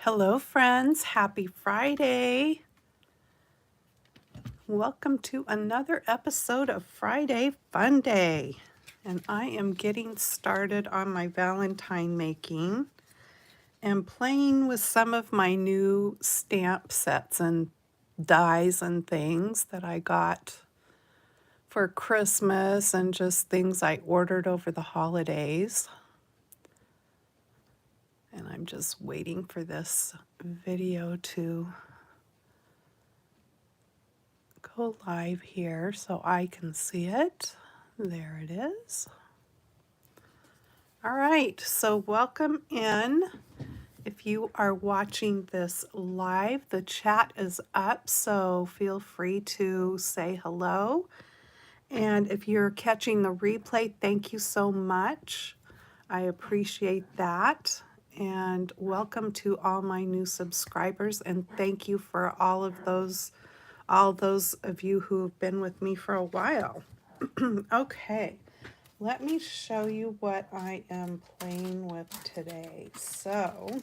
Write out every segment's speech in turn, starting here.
Hello, friends. Happy Friday. Welcome to another episode of Friday Funday. And I am getting started on my Valentine making and playing with some of my new stamp sets and dies and things that I got for Christmas and just things I ordered over the holidays. And I'm just waiting for this video to go live here so I can see it. There it is. All right, so welcome in. If you are watching this live, the chat is up, so feel free to say hello. And if you're catching the replay, thank you so much. I appreciate that. And welcome to all my new subscribers, and thank you for all those of you who have been with me for a while. Okay, let me show you what I am playing with today. So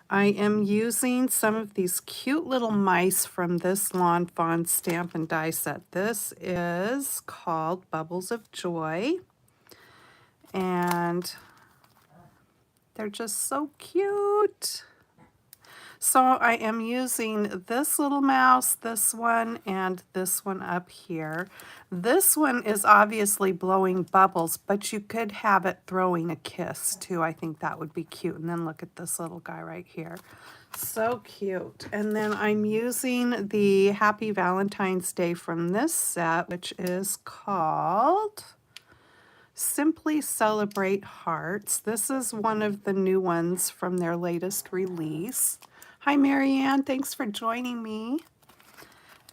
I am using some of these cute little mice from this Lawn Fawn stamp and die set. This is called Bubbles of Joy, and they're just so cute. So I am using this little mouse, this one, and this one up here. This one is obviously blowing bubbles, but you could have it throwing a kiss too. I think that would be cute. And then look at this little guy right here. So cute. And then I'm using the Happy Valentine's Day from this set, which is called Simply Celebrate Hearts. This is one of the new ones from their latest release. Hi, Marianne. Thanks for joining me.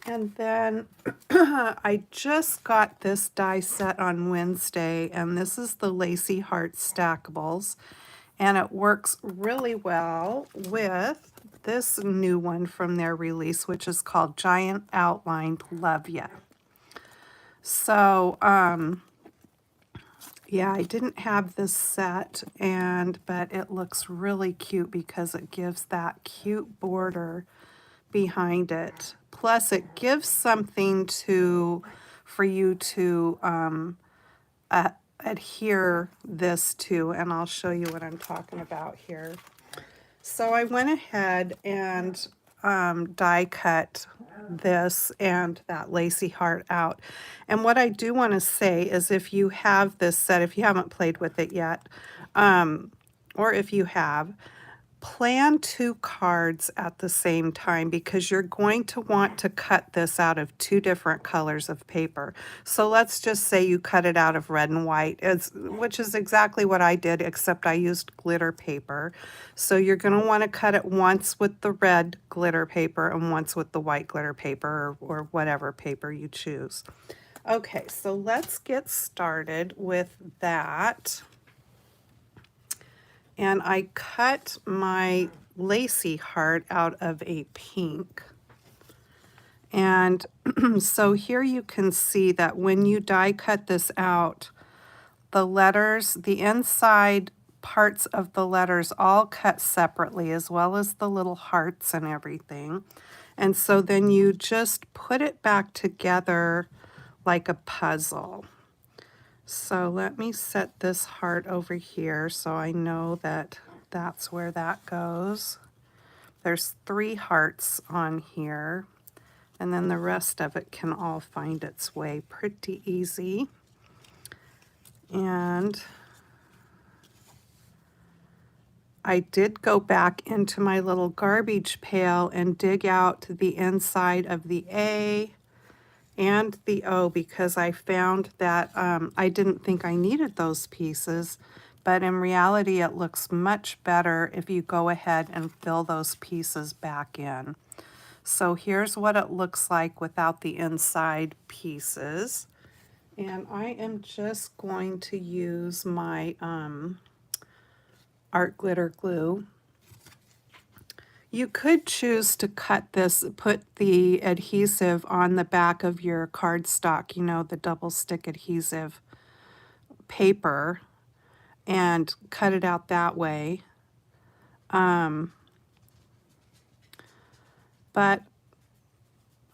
And then I just got this die set on Wednesday, and this is the Lacy Heart Stackables. And it works really well with this new one from their release, which is called Giant Outlined Love Ya. So, yeah, I didn't have this set, but it looks really cute because it gives that cute border behind it. Plus, it gives something for you to adhere this to, and I'll show you what I'm talking about here. So I went ahead and die cut this and that lacy heart out. And what I do want to say is, if you have this set, if you haven't played with it yet, or if you have, plan 2 cards at the same time, because you're going to want to cut this out of 2 different colors of paper. So let's just say you cut it out of red and white, which is exactly what I did, except I used glitter paper. So you're going to want to cut it once with the red glitter paper and once with the white glitter paper, or whatever paper you choose. Okay, so let's get started with that. And I cut my lacy heart out of a pink. And so here you can see that when you die cut this out, the letters, the inside parts of the letters all cut separately, as well as the little hearts and everything. And so then you just put it back together like a puzzle. So let me set this heart over here so I know that that's where that goes. There's 3 hearts on here, and then the rest of it can all find its way pretty easy. And I did go back into my little garbage pail and dig out the inside of the A and the O, because I found that I didn't think I needed those pieces, but in reality it looks much better if you go ahead and fill those pieces back in. So here's what it looks like without the inside pieces. And I am just going to use my art glitter glue. You could choose to cut this, put the adhesive on the back of your cardstock, you know, the double stick adhesive paper, and cut it out that way. But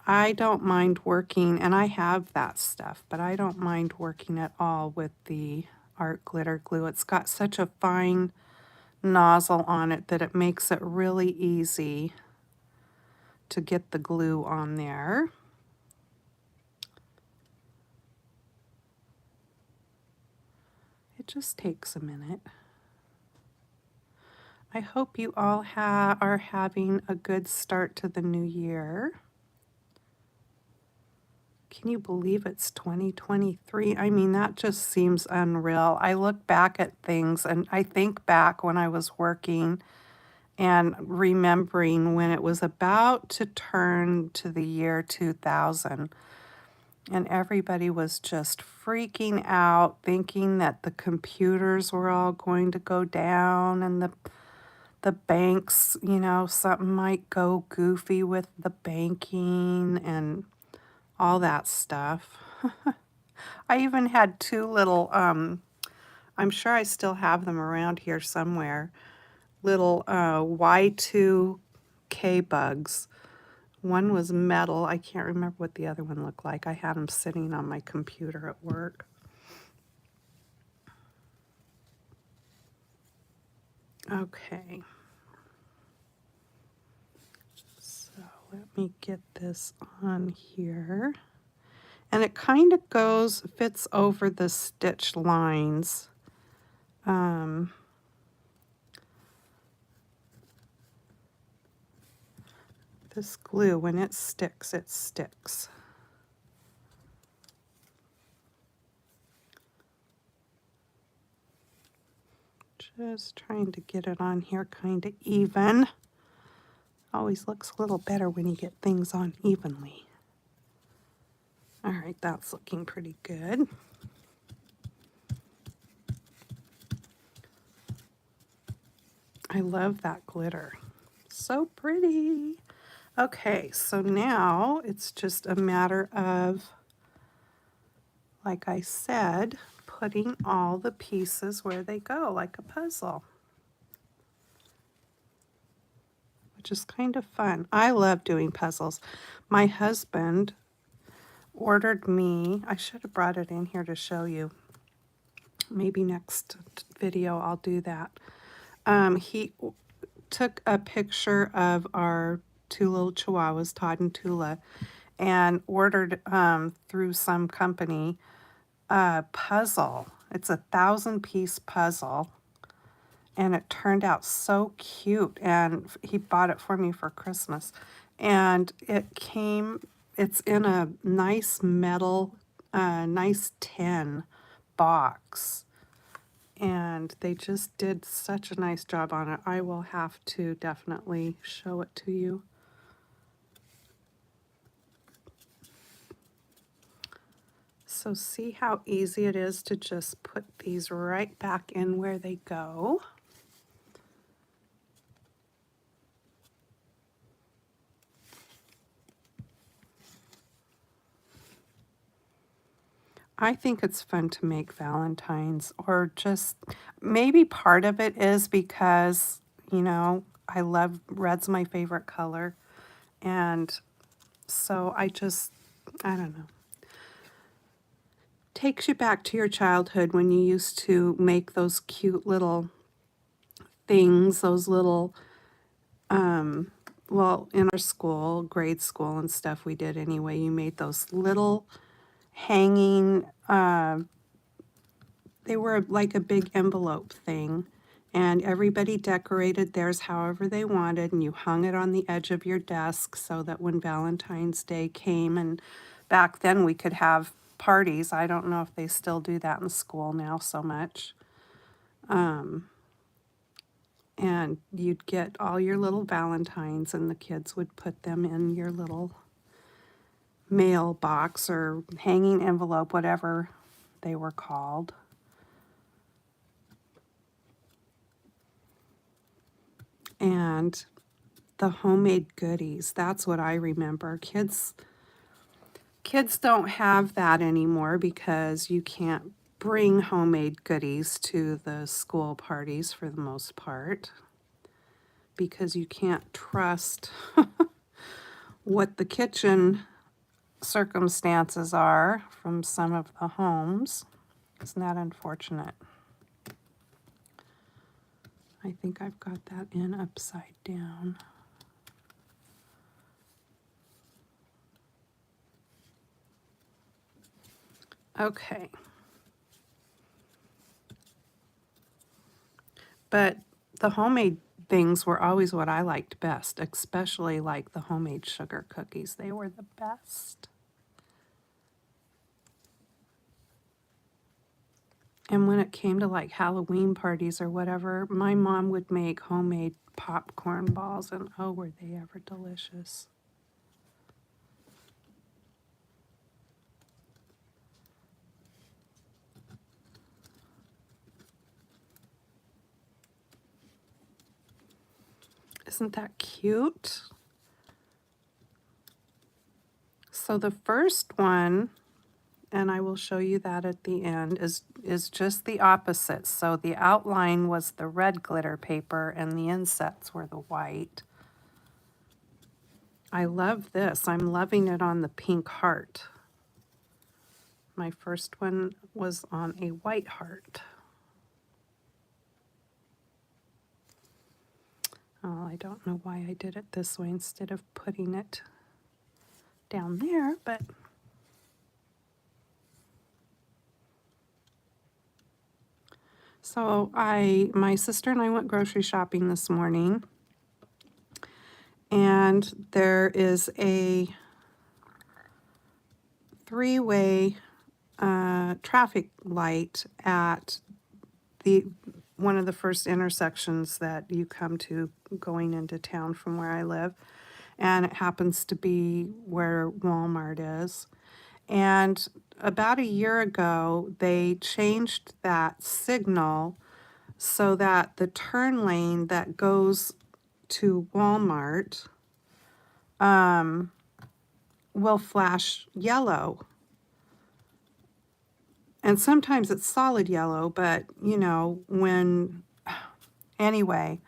I don't mind working, and I have that stuff, but I don't mind working at all with the art glitter glue. It's got such a fine nozzle on it that it makes it really easy to get the glue on there. It just takes a minute. I hope you all are having a good start to the new year. Can you believe it's 2023? I mean, that just seems unreal. I look back at things and I think back when I was working and remembering when it was about to turn to the year 2000, and everybody was just freaking out, thinking that the computers were all going to go down and the banks, you know, something might go goofy with the banking and all that stuff. I even had two little, I'm sure I still have them around here somewhere, little Y2K bugs. One was metal. I can't remember what the other one looked like. I had them sitting on my computer at work. Okay. So let me get this on here. And it kind of fits over the stitch lines. This glue, when it sticks, it sticks. Just trying to get it on here kind of even. Always looks a little better when you get things on evenly. All right, that's looking pretty good. I love that glitter. So pretty. Okay, so now it's just a matter of, like I said, putting all the pieces where they go, like a puzzle, which is kind of fun. I love doing puzzles. My husband ordered me, I should have brought it in here to show you. Maybe next video I'll do that. He took a picture of our two little chihuahuas, Todd and Tula, and ordered through some company a puzzle. It's a 1,000-piece puzzle, and it turned out so cute, and he bought it for me for Christmas. And it's in a nice metal, nice tin box, and they just did such a nice job on it. I will have to definitely show it to you. So see how easy it is to just put these right back in where they go. I think it's fun to make Valentines, or just maybe part of it is because, you know, red's my favorite color. And so I don't know. Takes you back to your childhood when you used to make those cute little things, those little, well, in our school, grade school and stuff we did anyway, you made those little hanging, they were like a big envelope thing, and everybody decorated theirs however they wanted, and you hung it on the edge of your desk so that when Valentine's Day came, and back then we could have parties. I don't know if they still do that in school now so much. And you'd get all your little Valentines, and the kids would put them in your little mailbox or hanging envelope, whatever they were called. And the homemade goodies, that's what I remember. Kids don't have that anymore because you can't bring homemade goodies to the school parties for the most part. because you can't trust what the kitchen circumstances are from some of the homes. Isn't that unfortunate? I think I've got that in upside down. Okay. But the homemade things were always what I liked best, especially like the homemade sugar cookies. They were the best. And when it came to like Halloween parties or whatever, my mom would make homemade popcorn balls, and oh, were they ever delicious. Isn't that cute? So the first one, and I will show you that at the end, is just the opposite. So the outline was the red glitter paper and the insets were the white. I love this. I'm loving it on the pink heart. My first one was on a white heart. Oh, I don't know why I did it this way instead of putting it down there, but so my sister and I went grocery shopping this morning, and there is a three-way traffic light at one of the first intersections that you come to going into town from where I live, and it happens to be where Walmart is. And about a year ago, they changed that signal so that the turn lane that goes to Walmart will flash yellow. And sometimes it's solid yellow, but you know, anyway,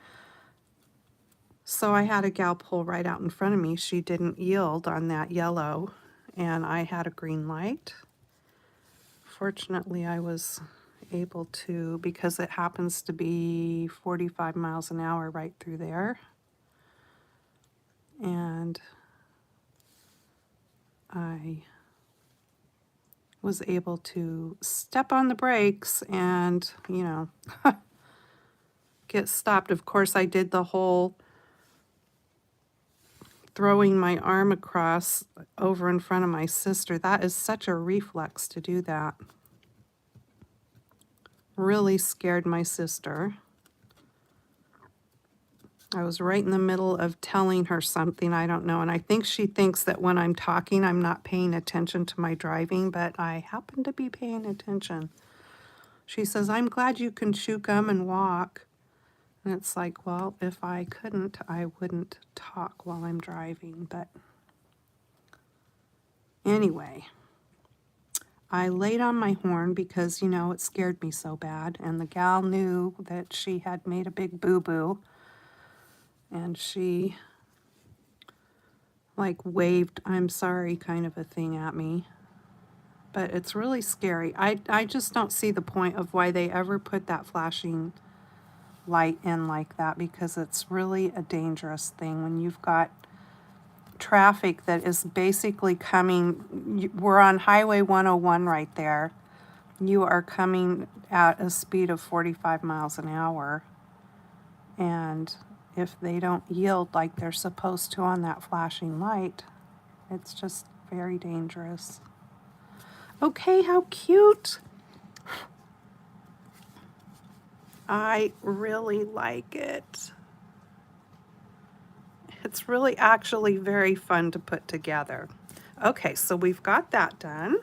so I had a gal pull right out in front of me. She didn't yield on that yellow, and I had a green light. Fortunately, I was able to, because it happens to be 45 miles an hour right through there. And I was able to step on the brakes and, you know, get stopped. Of course, I did the whole throwing my arm across over in front of my sister. That is such a reflex to do that. Really scared my sister. I was right in the middle of telling her something, I don't know, and I think she thinks that when I'm talking, I'm not paying attention to my driving, but I happen to be paying attention. She says, "I'm glad you can chew gum and walk." And it's like, well, if I couldn't, I wouldn't talk while I'm driving. But anyway, I laid on my horn because, you know, it scared me so bad. And the gal knew that she had made a big boo-boo. And she, like, waved, "I'm sorry," kind of a thing at me. But it's really scary. I just don't see the point of why they ever put that flashing light in like that, because it's really a dangerous thing when you've got traffic that is basically coming. We're on Highway 101 right there. You are coming at a speed of 45 miles an hour. And if they don't yield like they're supposed to on that flashing light, it's just very dangerous. Okay, how cute. I really like it. It's really actually very fun to put together. Okay, so we've got that done.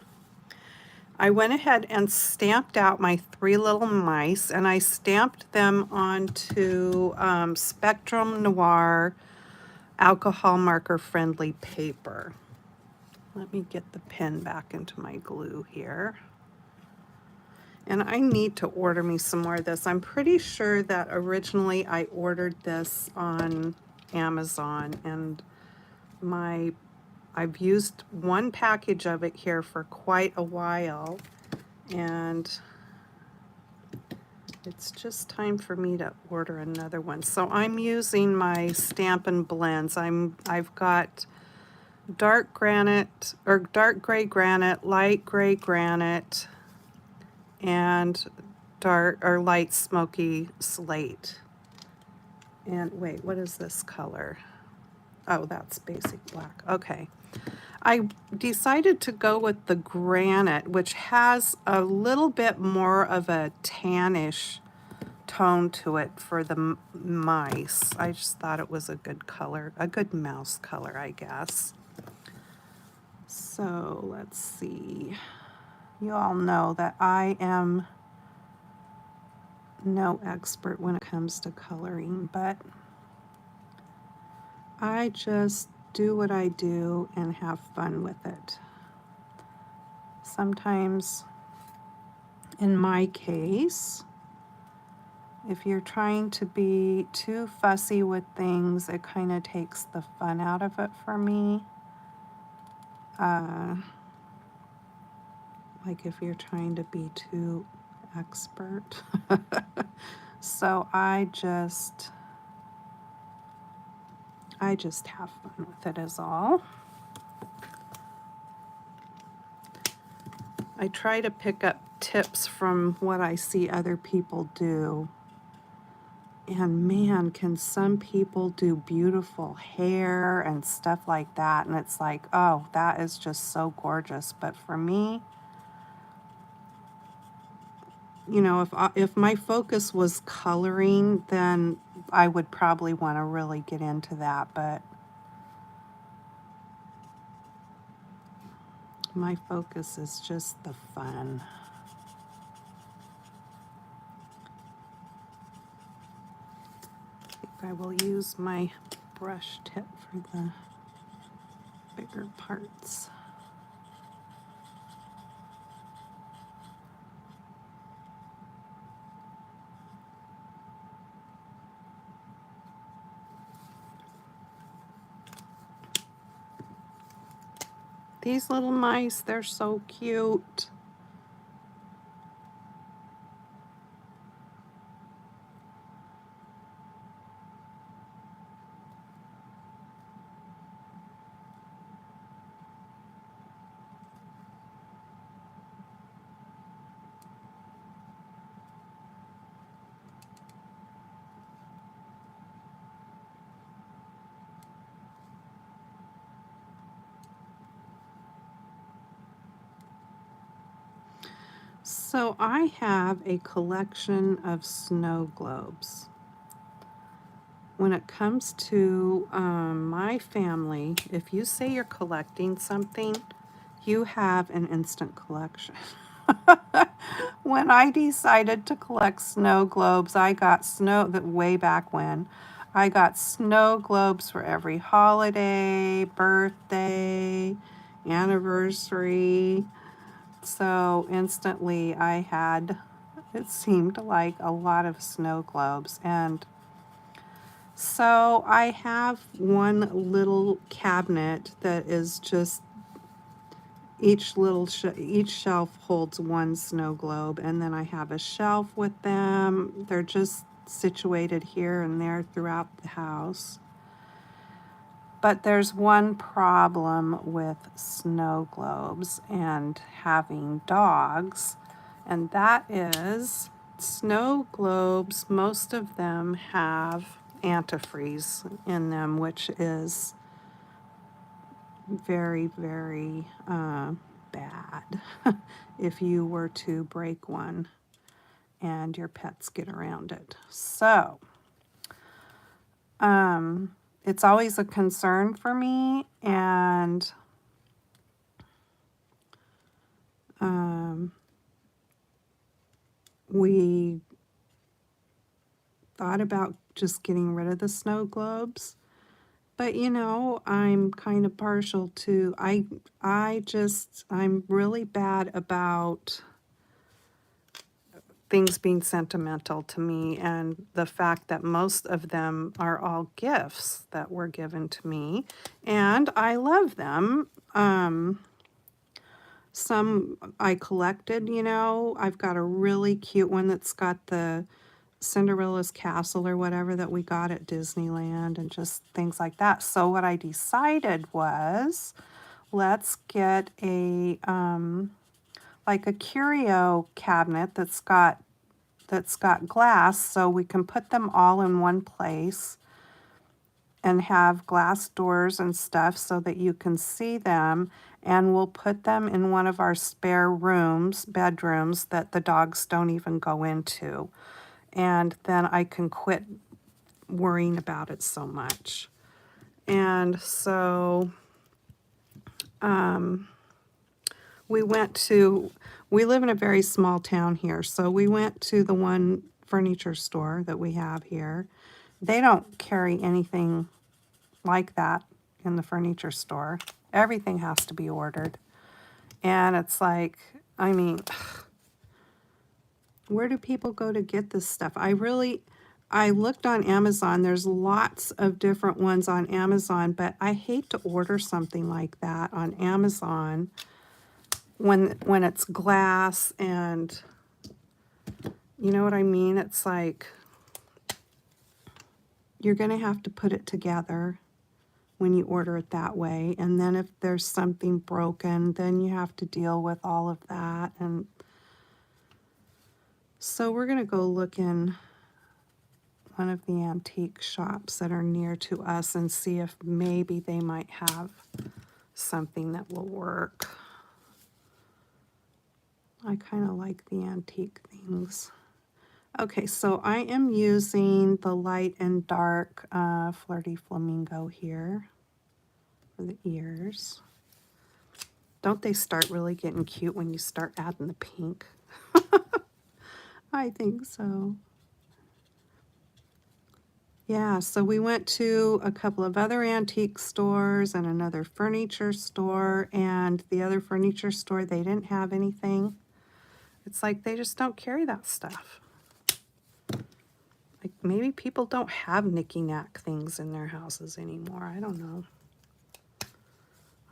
I went ahead and stamped out my 3 little mice, and I stamped them onto Spectrum Noir alcohol marker friendly paper. Let me get the pen back into my glue here. And I need to order me some more of this. I'm pretty sure that originally I ordered this on Amazon, and I've used one package of it here for quite a while, and it's just time for me to order another one. So I'm using my Stampin' Blends. I've got dark granite, or dark gray granite, light gray granite, and dark or light smoky slate. And wait, what is this color? Oh, that's basic black. Okay. I decided to go with the granite, which has a little bit more of a tannish tone to it for the mice. I just thought it was a good color, a good mouse color, I guess. So let's see. You all know that I am no expert when it comes to coloring, but I just do what I do and have fun with it. Sometimes, in my case, if you're trying to be too fussy with things, it kind of takes the fun out of it for me. Like if you're trying to be too expert. So I just have fun with it is all. I try to pick up tips from what I see other people do. And man, can some people do beautiful hair and stuff like that. And it's like, oh, that is just so gorgeous. But for me, you know, if my focus was coloring, then I would probably want to really get into that. But my focus is just the fun. I think I will use my brush tip for the bigger parts. These little mice, they're so cute. So I have a collection of snow globes. When it comes to my family, if you say you're collecting something, you have an instant collection. When I decided to collect snow globes, I got way back when. I got snow globes for every holiday, birthday, anniversary. So instantly I had, it seemed like a lot of snow globes. And so I have one little cabinet that is just each shelf holds one snow globe, and then I have a shelf with them. They're just situated here and there throughout the house. But there's one problem with snow globes and having dogs, and that is snow globes, most of them have antifreeze in them, which is very, very bad if you were to break one and your pets get around it. So, it's always a concern for me, and we thought about just getting rid of the snow globes. But you know, I'm kind of partial to, I'm really bad about things being sentimental to me, and the fact that most of them are all gifts that were given to me, and I love them. Some I collected, you know. I've got a really cute one that's got the Cinderella's castle or whatever that we got at Disneyland and just things like that. So what I decided was, let's get a like a curio cabinet that's got glass, so we can put them all in one place and have glass doors and stuff so that you can see them, and we'll put them in one of our spare bedrooms that the dogs don't even go into. And then I can quit worrying about it so much. And so we live in a very small town here, so we went to the one furniture store that we have here. They don't carry anything like that in the furniture store. Everything has to be ordered. And it's like, I mean, where do people go to get this stuff? I looked on Amazon. There's lots of different ones on Amazon, but I hate to order something like that on Amazon when it's glass, and you know what I mean? It's like you're going to have to put it together when you order it that way. And then if there's something broken, then you have to deal with all of that. And so we're going to go look in one of the antique shops that are near to us and see if maybe they might have something that will work. I kind of like the antique things. Okay, so I am using the light and dark Flirty Flamingo here for the ears. Don't they start really getting cute when you start adding the pink? I think so. Yeah, so we went to a couple of other antique stores and another furniture store, and the other furniture store, they didn't have anything. It's like they just don't carry that stuff. Like maybe people don't have knicky-knack things in their houses anymore. I don't know.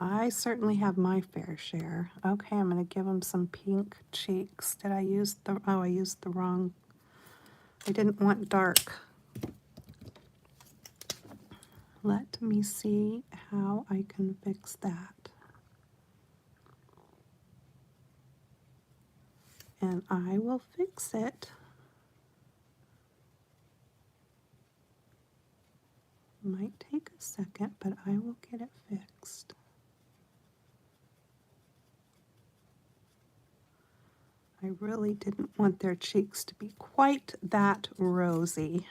I certainly have my fair share. Okay, I'm going to give them some pink cheeks. Did I use the... Oh, I used the wrong... I didn't want dark. Let me see how I can fix that. And I will fix it. Might take a second, but I will get it fixed. I really didn't want their cheeks to be quite that rosy.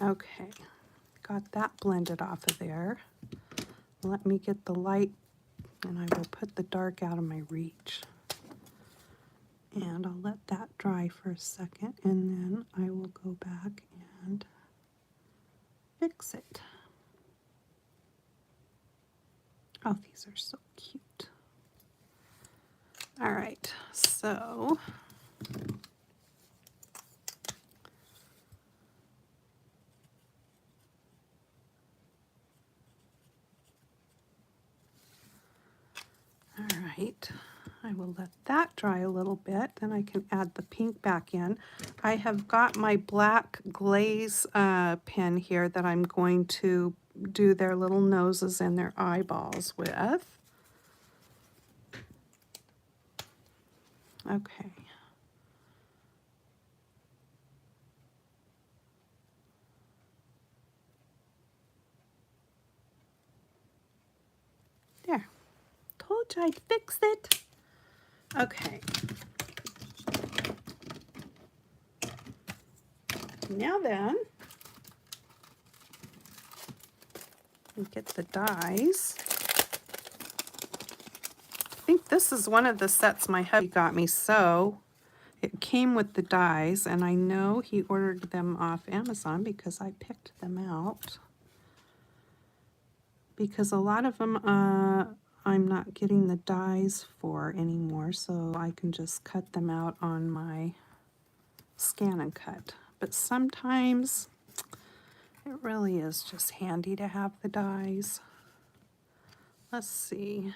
Okay, got that blended off of there. Let me get the light, and I will put the dark out of my reach. And I'll let that dry for a second, and then I will go back and fix it. Oh, these are so cute. All right, so all right, I will let that dry a little bit, then I can add the pink back in. I have got my black glaze pen here that I'm going to do their little noses and their eyeballs with. Okay. There. Told you I'd fix it. Okay. Now then, we get the dies. I think this is one of the sets my hubby got me, so it came with the dies, and I know he ordered them off Amazon because I picked them out. Because a lot of them I'm not getting the dies for anymore, so I can just cut them out on my Scan and Cut. But sometimes it really is just handy to have the dies. Let's see.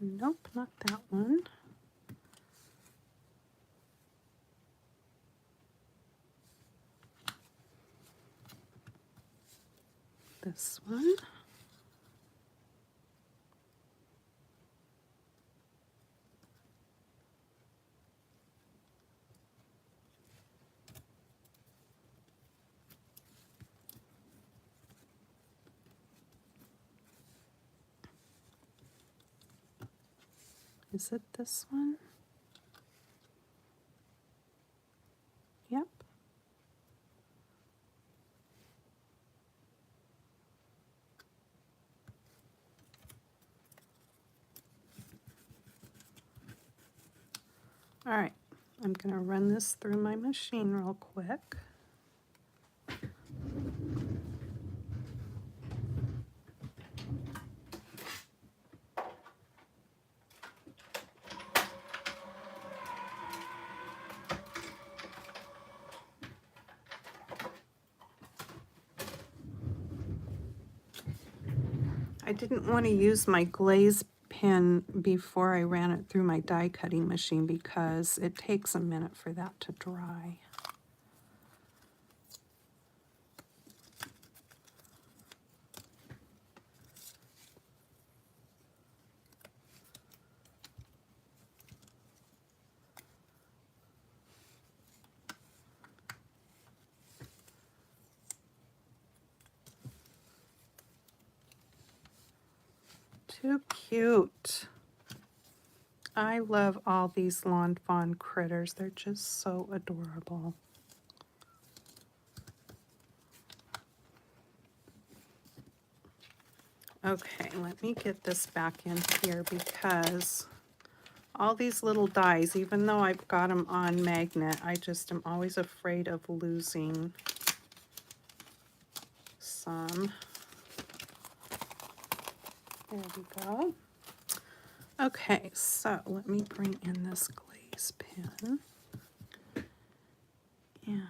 Nope, not that one. This one. Is it this one? Yep. All right, I'm going to run this through my machine real quick. I didn't want to use my glaze pen before I ran it through my die cutting machine because it takes a minute for that to dry. Too cute. I love all these lawn fawn critters. They're just so adorable. Okay, let me get this back in here because all these little dies, even though I've got them on magnet, I just am always afraid of losing some. There we go. Okay, so let me bring in this glaze pen. And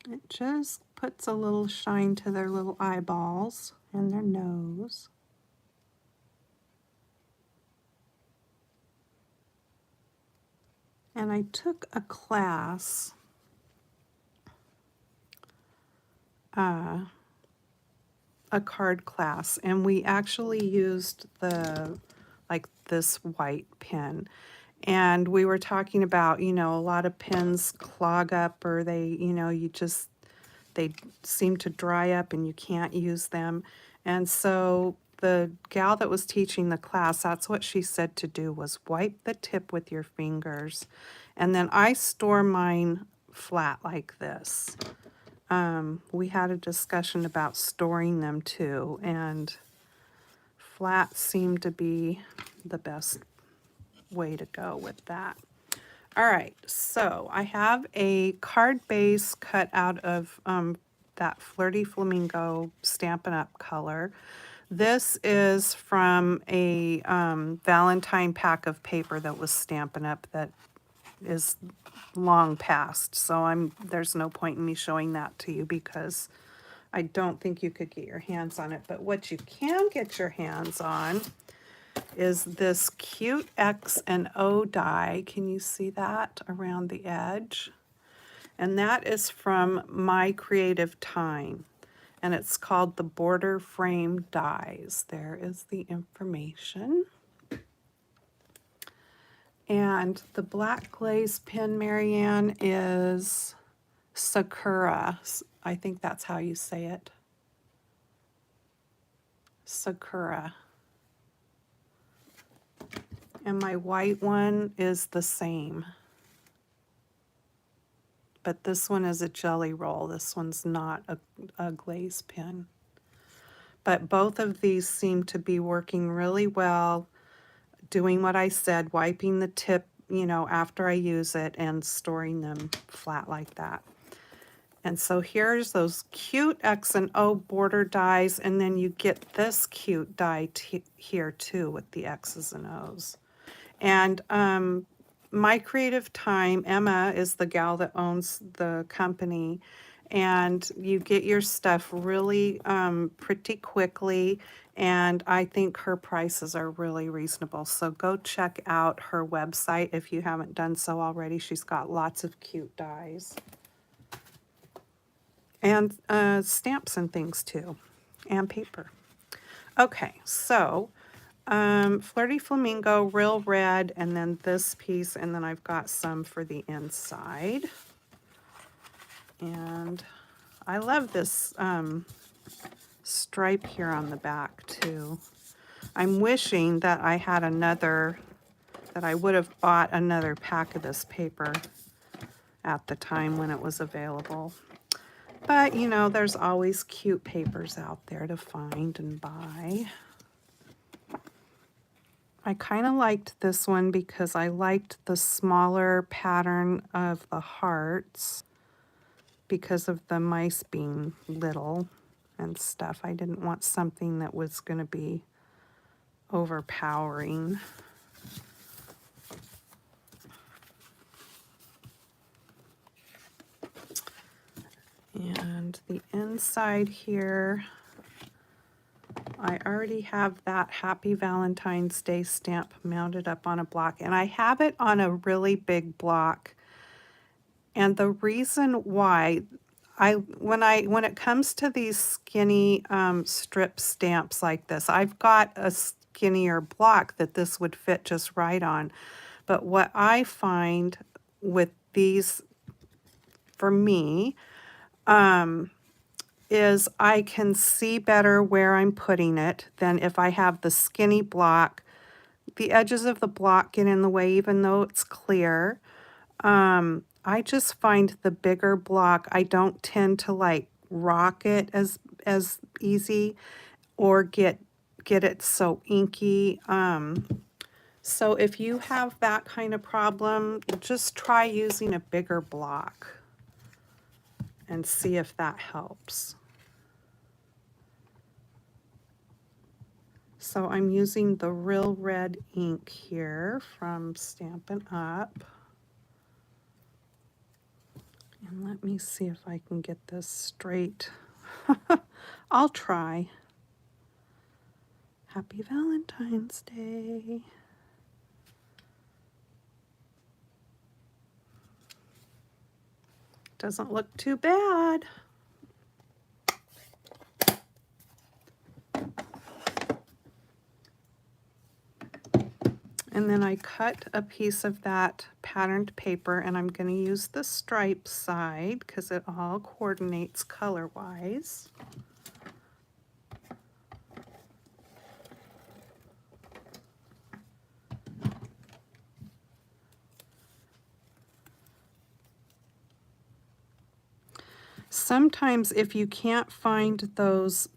it just puts a little shine to their little eyeballs and their nose. And I took a class, a card class, and we actually used this white pen. And we were talking about, a lot of pens clog up, or they seem to dry up and you can't use them. And so the gal that was teaching the class, that's what she said to do, was wipe the tip with your fingers. And then I store mine flat like this. We had a discussion about storing them too, and flat seemed to be the best way to go with that. All right, so I have a card base cut out of that Flirty Flamingo Stampin' Up! Color. This is from a Valentine pack of paper that was Stampin' Up! That is long past, so there's no point in me showing that to you because I don't think you could get your hands on it. But what you can get your hands on is this cute X and O die. Can you see that around the edge? And that is from My Creative Time, and it's called the Border Frame Dies. There is the information. And the black glaze pen, Marianne, is Sakura. I think that's how you say it. Sakura. And my white one is the same. But this one is a jelly roll. This one's not a glaze pen. But both of these seem to be working really well, doing what I said, wiping the tip you know, after I use it and storing them flat like that. And so here's those cute X and O border dies, and then you get this cute die here too with the X's and O's. And My Creative Time, Emma is the gal that owns the company, and you get your stuff really pretty quickly, and I think her prices are really reasonable. So go check out her website if you haven't done so already. She's got lots of cute dies. And stamps and things too, and paper. Okay, so Flirty Flamingo, Real Red, and then this piece, and then I've got some for the inside. And I love this stripe here on the back too. I'm wishing that I had another, that I would have bought another pack of this paper at the time when it was available. But, you know, there's always cute papers out there to find and buy. I kind of liked this one because I liked the smaller pattern of the hearts because of the mice being little and stuff. I didn't want something that was going to be overpowering. And the inside here, I already have that Happy Valentine's Day stamp mounted up on a block, and I have it on a really big block. And the reason why when it comes to these skinny strip stamps like this, I've got a skinnier block that this would fit just right on. But what I find with these, for me, is I can see better where I'm putting it than if I have the skinny block. The edges of the block get in the way even though it's clear. I just find the bigger block, I don't tend to like rock it as easy or get it so inky. So if you have that kind of problem, just try using a bigger block and see if that helps. So I'm using the Real Red ink here from Stampin' Up. And let me see if I can get this straight. I'll try. Happy Valentine's Day. Doesn't look too bad. And then I cut a piece of that patterned paper, and I'm going to use the stripe side because it all coordinates color-wise. Sometimes if you can't find those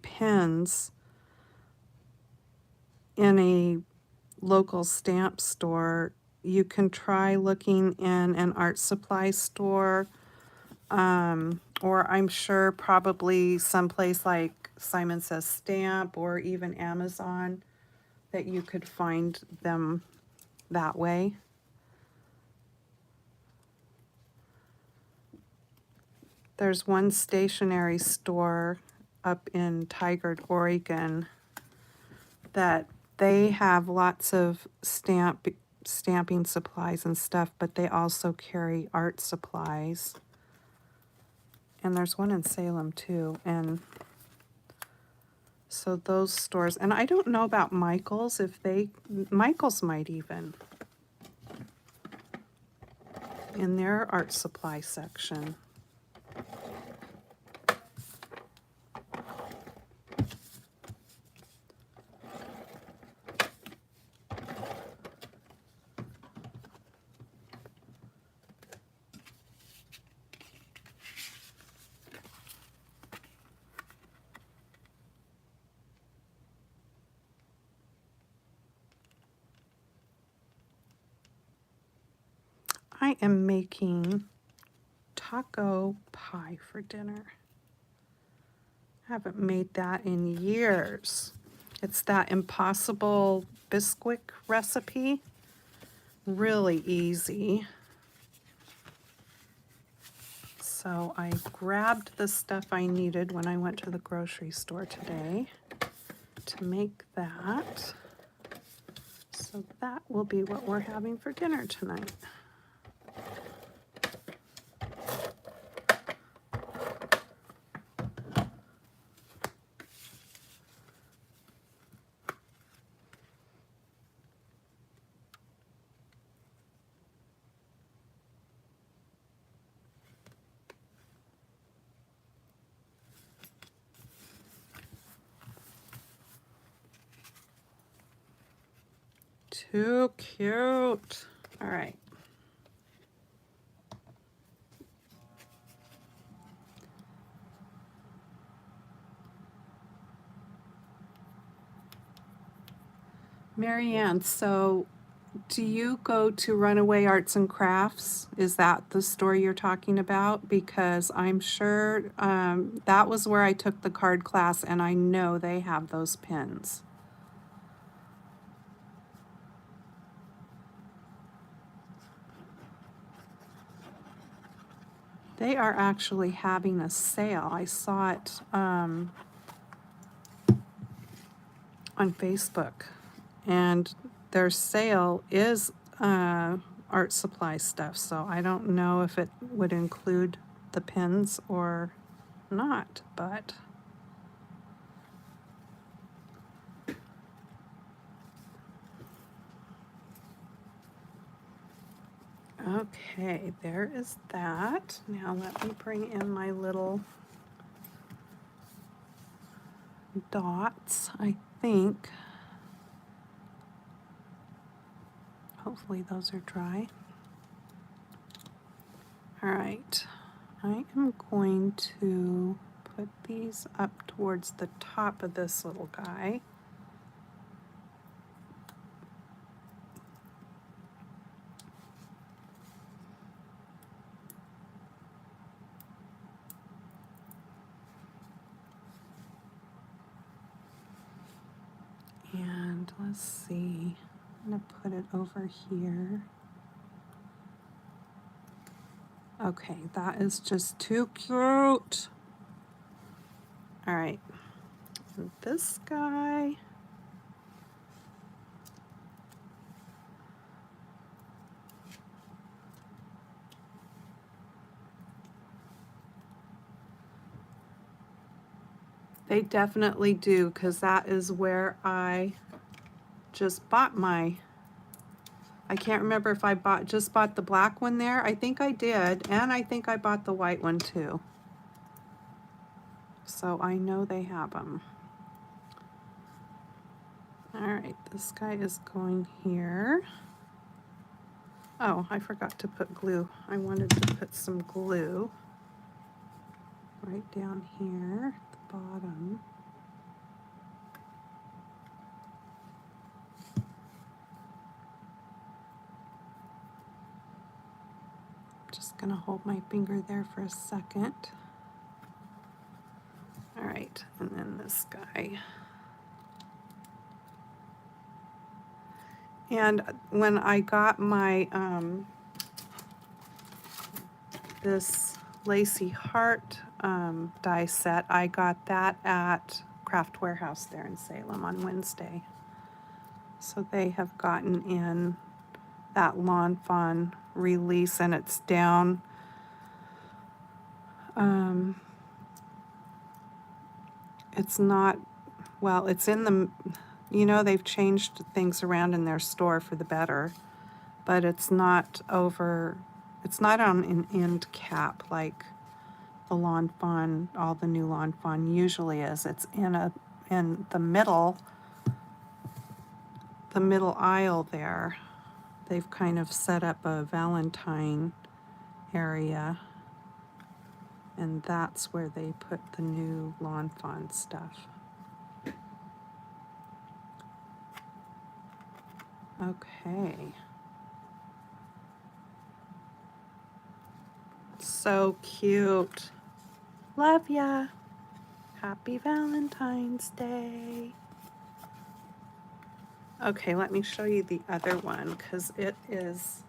pins in a local stamp store, you can try looking in an art supply store, or I'm sure probably someplace like Simon Says Stamp or even Amazon that you could find them that way. There's one stationery store up in Tigard, Oregon that they have lots of stamping supplies and stuff, but they also carry art supplies. And there's one in Salem too. And so those stores, and I don't know about Michael's, Michael's might even in their art supply section. I am making taco pie for dinner. I haven't made that in years. It's that Impossible Bisquick recipe. Really easy. So I grabbed the stuff I needed when I went to the grocery store today to make that. So that will be what we're having for dinner tonight. Too cute. All right. Marianne, so do you go to Runaway Arts and Crafts? Is that the store you're talking about? Because I'm sure that was where I took the card class, and I know they have those pins. They are actually having a sale. I saw it on Facebook, and their sale is art supply stuff, so I don't know if it would include the pins or not, but okay, there is that. Now let me bring in my little dots. I think hopefully those are dry. All right, I am going to put these up towards the top of this little guy. And let's see, I'm gonna put it over here. Okay, that is just too cute. All right, and this guy. They definitely do, because that is where I just bought my, I can't remember if I just bought the black one there. I think I did, and I think I bought the white one too. So I know they have them. All right, this guy is going here. Oh, I forgot to put glue. I wanted to put some glue right down here at the bottom. Just gonna hold my finger there for a second. All right, and then this guy. And when I got my this Lacy Heart die set, I got that at Craft Warehouse there in Salem on Wednesday. So they have gotten in that Lawn Fawn release, and it's down. It's not, well, it's in the, you know, they've changed things around in their store for the better, but it's not over, it's not on an end cap like the Lawn Fawn, all the new Lawn Fawn usually is. It's in the middle aisle there. They've kind of set up a Valentine area, and that's where they put the new Lawn Fawn stuff. Okay. so cute. Love ya. Happy Valentine's Day. Okay, let me show you the other one because it is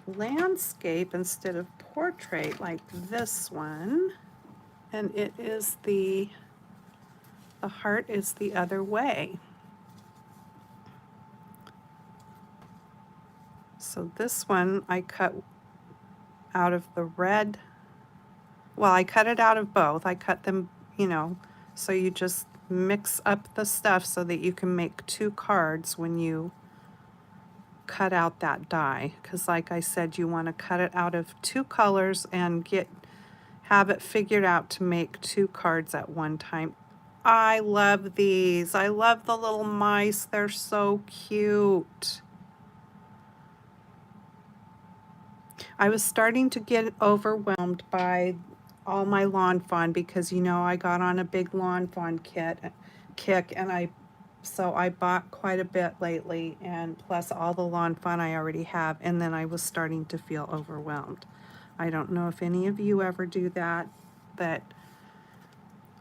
landscape instead of portrait like this one. And it is the heart is the other way. So this one I cut out of the red. Well, I cut it out of both. I cut them, you know, so you just mix up the stuff so that you can make 2 cards when you cut out that die. Because like I said, you want to cut it out of 2 colors and have it figured out to make 2 cards at one time. I love these. I love the little mice. They're so cute. I was starting to get overwhelmed by all my lawn fawn because, you know, I got on a big lawn fawn kick, and so I bought quite a bit lately, and plus all the lawn fawn I already have, and then I was starting to feel overwhelmed. I don't know if any of you ever do that, but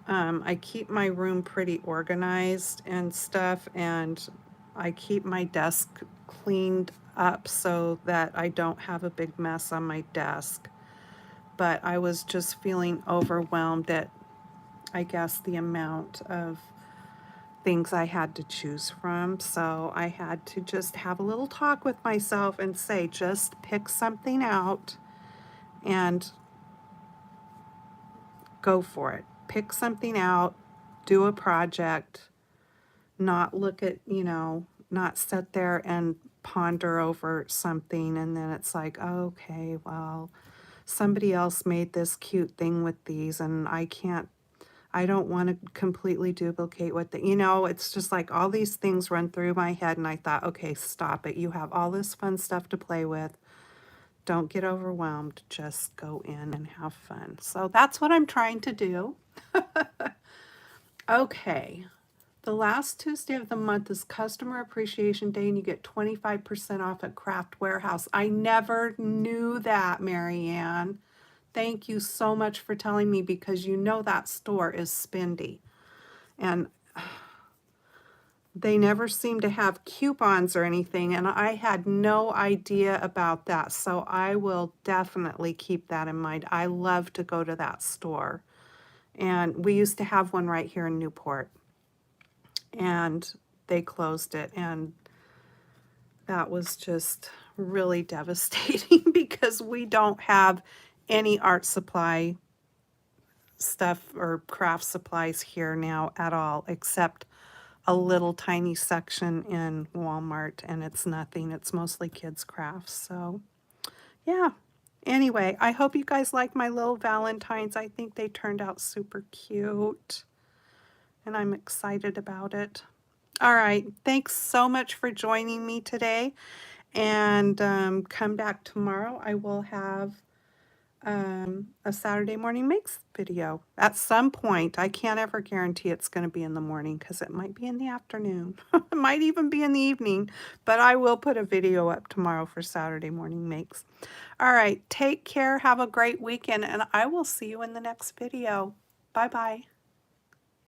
I keep my room pretty organized and stuff, and I keep my desk cleaned up so that I don't have a big mess on my desk. But I was just feeling overwhelmed at, I guess, the amount of things I had to choose from. So I had to just have a little talk with myself and say, just pick something out and go for it. Pick something out, do a project, not look at, you know, not sit there and ponder over something and then it's like, okay, well, somebody else made this cute thing with these and I don't want to completely duplicate what you know, it's just like all these things run through my head and I thought, okay, stop it. You have all this fun stuff to play with. Don't get overwhelmed. Just go in and have fun. So that's what I'm trying to do. Okay. The last Tuesday of the month is Customer Appreciation Day, and you get 25% off at Craft Warehouse. I never knew that, Marianne. Thank you so much for telling me because you know that store is spendy. And they never seem to have coupons or anything, and I had no idea about that. So I will definitely keep that in mind. I love to go to that store. And we used to have one right here in Newport. And they closed it, and that was just really devastating because we don't have any art supply stuff or craft supplies here now at all, except a little tiny section in Walmart, and it's nothing. It's mostly kids' crafts. So yeah, anyway, I hope you guys like my little Valentines. I think they turned out super cute, and I'm excited about it. All right, thanks so much for joining me today, and come back tomorrow. I will have a Saturday morning makes video at some point. I can't ever guarantee it's going to be in the morning because it might be in the afternoon. It might even be in the evening, but I will put a video up tomorrow for Saturday morning makes. All right, take care, have a great weekend, and I will see you in the next video. Bye-bye.